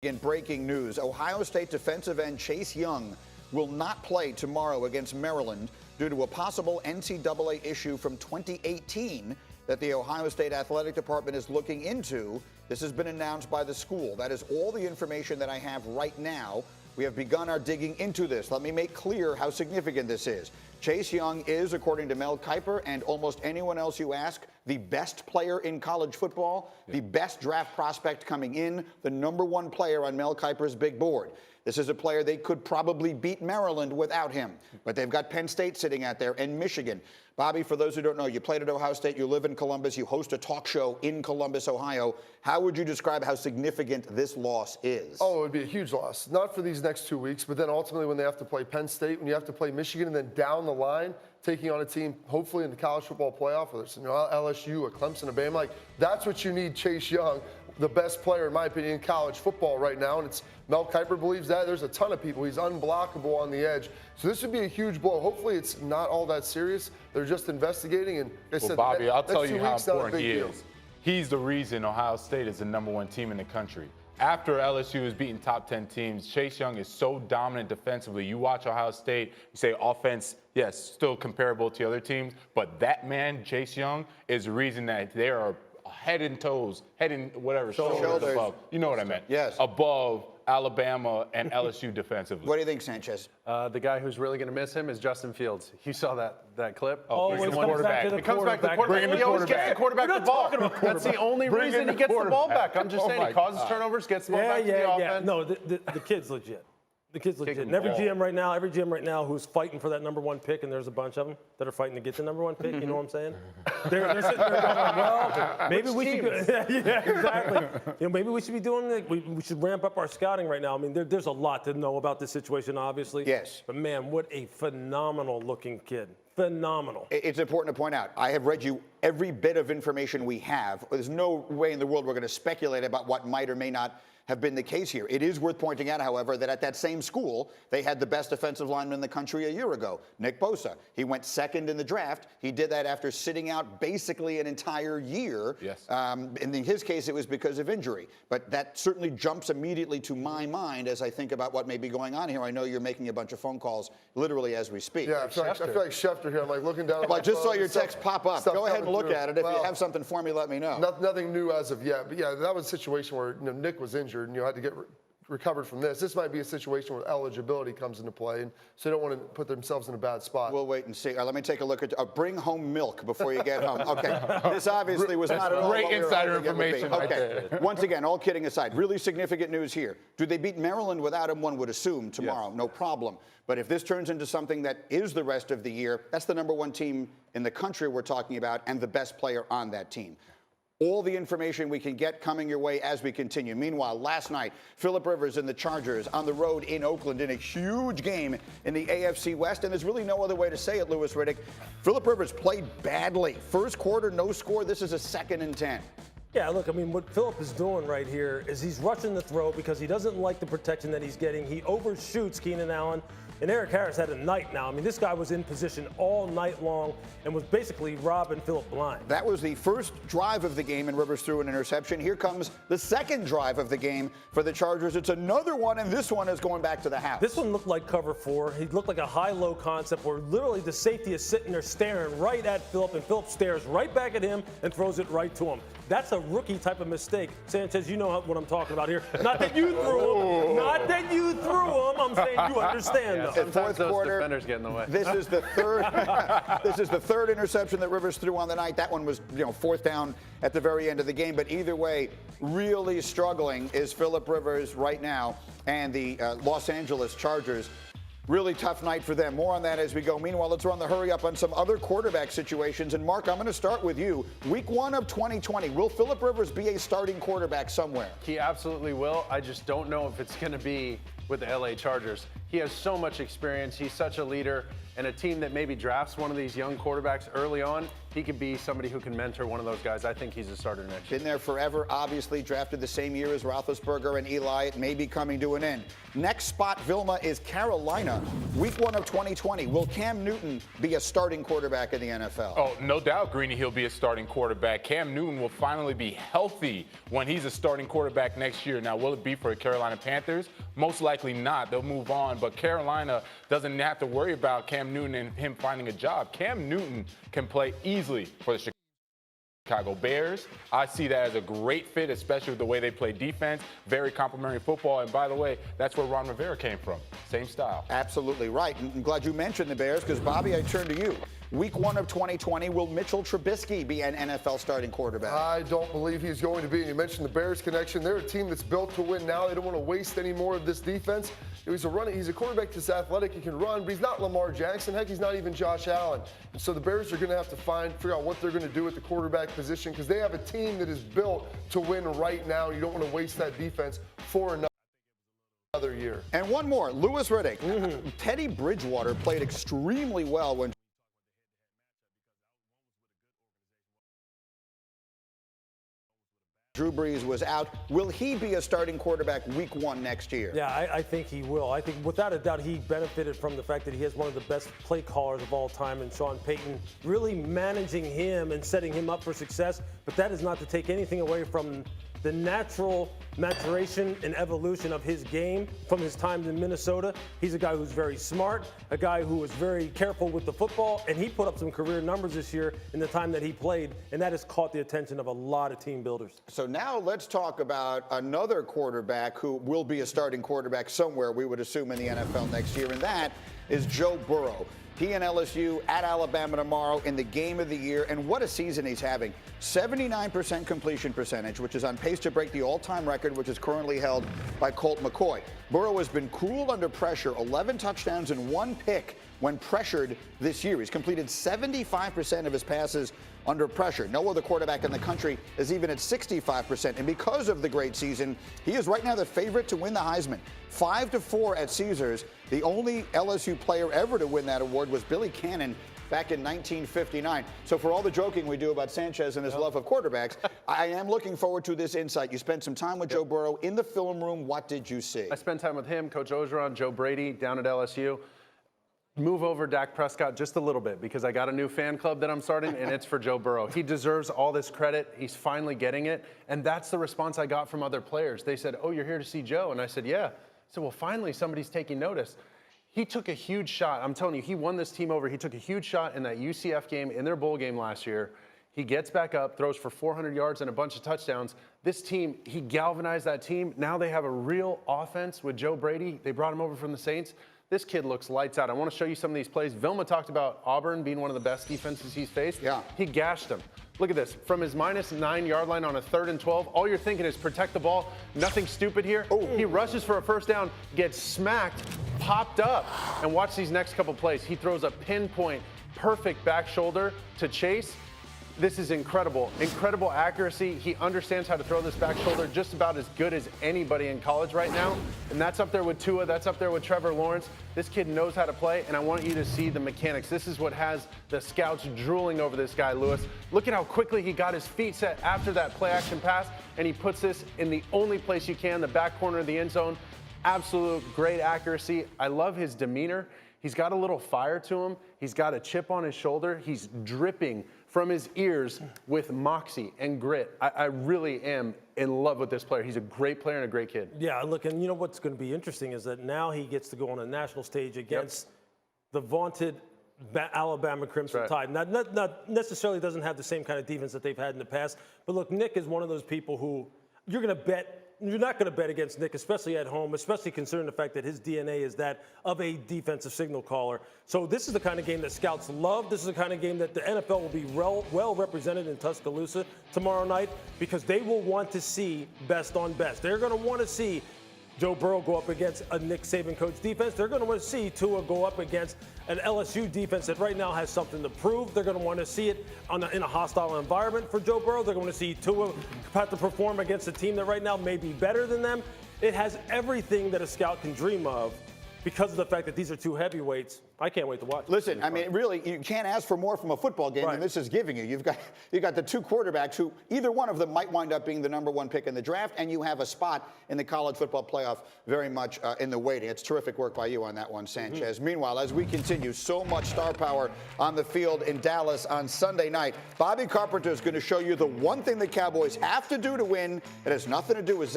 In breaking news, Ohio State defensive end Chase Young will not play tomorrow against Maryland due to a possible NCAA issue from 2018 that the Ohio State Athletic Department is looking into. This has been announced by the school. That is all the information that I have right now. We have begun our digging into this. Let me make clear how significant this is. Chase Young is, according to Mel Kiper and almost anyone else you ask, the best player in college football, the best draft prospect coming in, the #1 player on Mel Kiper's big board. This is a player they could probably beat Maryland without him, but they've got Penn State sitting out there and Michigan. Bobby, for those who don't know, you played at Ohio State, you live in Columbus, you host a talk show in Columbus, Ohio. How would you describe how significant this loss is? Oh, it would be a huge loss. Not for these next 2 weeks, but then ultimately when they have to play Penn State, when you have to play Michigan, and then down the line, taking on a team, hopefully in the college football playoff, whether it's LSU, a Clemson, a Bama, like that's what you need Chase Young, the best player, in my opinion, in college football right now. And it's Mel Kiper believes that. There's a ton of people. He's unblockable on the edge. So this would be a huge blow. Hopefully it's not all that serious. They're just investigating. And like I said, Bobby, I'll tell you how not a important big he deal. is. He's the reason Ohio State is the #1 team in the country. After LSU is beating top 10 teams, Chase Young is so dominant defensively. You watch Ohio State, you say offense, yes, still comparable to other teams, but that man, Chase Young, is the reason that they are head and toes, head and whatever, shoulders above. You know what I meant? Yes. Above Alabama and LSU defensively. What do you think, Sanchez? The guy who's really going to miss him is Justin Fields. You saw that clip? Bring the quarterback. It comes back to the quarterback. He always gets the quarterback the ball. That's the only reason he gets the ball back. I'm just saying, he causes turnovers, gets the ball back to the offense. No, the kid's legit. The kid's legit. And every GM right now who's fighting for that #1 pick, and there's a bunch of them that are fighting to get the #1 pick, you know what I'm saying? They're sitting there going, well, maybe we should yeah, exactly. Maybe we should be doing it. We should ramp up our scouting right now. I mean, there's a lot to know about this situation, obviously. Yes. But, man, what a phenomenal-looking kid. Phenomenal. It's important to point out, I have read you every bit of information we have. There's no way in the world we're going to speculate about what might or may not have been the case here. It is worth pointing out, however, that at that same school, they had the best defensive lineman in the country a year ago, Nick Bosa. He went second in the draft. He did that after sitting out basically an entire year. Yes. And in his case, it was because of injury. But that certainly jumps immediately to my mind as I think about what may be going on here. I know you're making a bunch of phone calls literally as we speak. Yeah, I feel like Schefter here. I'm like looking down at Well, my I just phone, saw your text pop up. Go ahead and look at it. If you have something for me, let me know. Nothing new as of yet. But, yeah, that was a situation where Nick was injured and had to get recovered from this. This might be a situation where eligibility comes into play, and so they don't want to put themselves in a bad spot. We'll wait and see. Let me take a look at bring home milk before you get home. Okay, this obviously was not at all great insider information right okay. there. Once again, all kidding aside, really significant news here. Do they beat Maryland without him? One would assume tomorrow, yes. No problem. But if this turns into something that is the rest of the year, that's the #1 team in the country we're talking about and the best player on that team. All the information we can get coming your way as we continue. Meanwhile, last night, Phillip Rivers and the Chargers on the road in Oakland in a huge game in the AFC West, and there's really no other way to say it, Louis Riddick. Phillip Rivers played badly. First quarter, no score. This is a 2nd and 10. Yeah, look, I mean, what Phillip is doing right here is he's rushing the throw because he doesn't like the protection that he's getting. He overshoots Keenan Allen. And Eric Harris had a night now. I mean, this guy was in position all night long and was basically robbing Phillip blind. That was the first drive of the game, and Rivers threw an interception. Here comes the second drive of the game for the Chargers. It's another one, and this one is going back to the house. This one looked like cover 4. He looked like a high-low concept where literally the safety is sitting there staring right at Phillip, and Phillip stares right back at him and throws it right to him. That's a rookie type of mistake. Sanchez, you know what I'm talking about here. Not that you threw him. Not that you threw him. I'm saying you understand, though. Sometimes those defenders get in the way. This is the third. This is the third interception that Rivers threw on the night. That one was, 4th down at the very end of the game. But either way, really struggling is Phillip Rivers right now, and the Los Angeles Chargers. Really tough night for them. More on that as we go. Meanwhile, let's run the hurry up on some other quarterback situations. And Mark, I'm going to start with you. Week 1 of 2020, will Phillip Rivers be a starting quarterback somewhere? He absolutely will. I just don't know if it's going to be with the LA Chargers. He has so much experience. He's such a leader. And a team that maybe drafts one of these young quarterbacks early on, he could be somebody who can mentor one of those guys. I think he's a starter next year. Been there forever, obviously drafted the same year as Roethlisberger and Eli. It may be coming to an end. Next spot, Vilma, is Carolina. Week 1 of 2020. Will Cam Newton be a starting quarterback in the NFL? Oh, no doubt, Greeny, he'll be a starting quarterback. Cam Newton will finally be healthy when he's a starting quarterback next year. Now, will it be for the Carolina Panthers? Most likely not. They'll move on. But Carolina doesn't have to worry about Cam Newton and him finding a job. Cam Newton can play easily for the Chicago Bears. I see that as a great fit, especially with the way they play defense. Very complimentary football. And by the way, that's where Ron Rivera came from. Same style. Absolutely right. I'm glad you mentioned the Bears because, Bobby, I turn to you. Week 1 of 2020, will Mitchell Trubisky be an NFL starting quarterback? I don't believe he's going to be. You mentioned the Bears connection. They're a team that's built to win now. They don't want to waste any more of this defense. He's a quarterback that's athletic. He can run, but he's not Lamar Jackson. Heck, he's not even Josh Allen. And so the Bears are going to have to figure out what they're going to do at the quarterback position because they have a team that is built to win right now. You don't want to waste that defense for another year. And one more, Louis Riddick. Teddy Bridgewater played extremely well when Drew Brees was out. Will he be a starting quarterback week 1 next year? Yeah, I think he will. I think without a doubt he benefited from the fact that he has one of the best play callers of all time in Sean Payton, really managing him and setting him up for success. But that is not to take anything away from the natural maturation and evolution of his game from his time in Minnesota. He's a guy who's very smart, a guy who was very careful with the football, and he put up some career numbers this year in the time that he played, and that has caught the attention of a lot of team builders. So now let's talk about another quarterback who will be a starting quarterback somewhere, we would assume, in the NFL next year, and that is Joe Burrow. He and LSU at Alabama tomorrow in the game of the year, and what a season he's having. 79% completion percentage, which is on pace to break the all-time record, which is currently held by Colt McCoy. Burrow has been cool under pressure, 11 touchdowns and 1 pick when pressured this year. He's completed 75% of his passes under pressure. No other quarterback in the country is even at 65%. And because of the great season, he is right now the favorite to win the Heisman. 5-4 at Caesars. The only LSU player ever to win that award was Billy Cannon back in 1959. So for all the joking we do about Sanchez and his love of quarterbacks, I am looking forward to this insight. You spent some time with Joe Burrow in the film room. What did you see? I spent time with him, Coach Orgeron, Joe Brady down at LSU. Move over Dak Prescott just a little bit because I got a new fan club that I'm starting, and it's for Joe Burrow. He deserves all this credit. He's finally getting it, and that's the response I got from other players. They said, "Oh, you're here to see Joe?" And I said, "Yeah." I said, "Well, finally somebody's taking notice." He took a huge shot. I'm telling you, he won this team over. He took a huge shot in that UCF game, in their bowl game last year. He gets back up, throws for 400 yards and a bunch of touchdowns. This team, he galvanized that team. Now they have a real offense with Joe Brady. They brought him over from the Saints. This kid looks lights out. I want to show you some of these plays. Vilma talked about Auburn being one of the best defenses he's faced. Yeah. He gashed them. Look at this. From his -9 yard line on a 3rd and 12, all you're thinking is protect the ball. Nothing stupid here. Ooh. He rushes for a first down, gets smacked, popped up, and watch these next couple plays. He throws a pinpoint, perfect back shoulder to Chase. This is incredible. Incredible accuracy. He understands how to throw this back shoulder just about as good as anybody in college right now. And that's up there with Tua. That's up there with Trevor Lawrence. This kid knows how to play, and I want you to see the mechanics. This is what has the scouts drooling over this guy, Lewis. Look at how quickly he got his feet set after that play-action pass, and he puts this in the only place you can, the back corner of the end zone. Absolute great accuracy. I love his demeanor. He's got a little fire to him. He's got a chip on his shoulder. He's dripping from his ears with moxie and grit. I really am in love with this player. He's a great player and a great kid. Yeah, look, and you know what's going to be interesting is that now he gets to go on a national stage against the vaunted Alabama Crimson Tide. Not necessarily doesn't have the same kind of defense that they've had in the past, but look, Nick is one of those people who you're not going to bet against Nick, especially at home, especially considering the fact that his DNA is that of a defensive signal caller. So this is the kind of game that scouts love. This is the kind of game that the NFL will be well represented in Tuscaloosa tomorrow night because they will want to see best on best. They're going to want to see Joe Burrow go up against a Nick Saban coach defense. They're going to want to see Tua go up against an LSU defense that right now has something to prove. They're going to want to see it in a hostile environment for Joe Burrow. They're going to see Tua have to perform against a team that right now may be better than them. It has everything that a scout can dream of because of the fact that these are two heavyweights. I can't wait to watch. Listen, I mean, really, you can't ask for more from a football game than this is giving you. You've got the two quarterbacks who either one of them might wind up being the number one pick in the draft, and you have a spot in the college football playoff very much in the waiting. It's terrific work by you on that one, Sanchez. Meanwhile, as we continue, so much star power on the field in Dallas on Sunday night. Bobby Carpenter is going to show you the one thing the Cowboys have to do to win. It has nothing to do with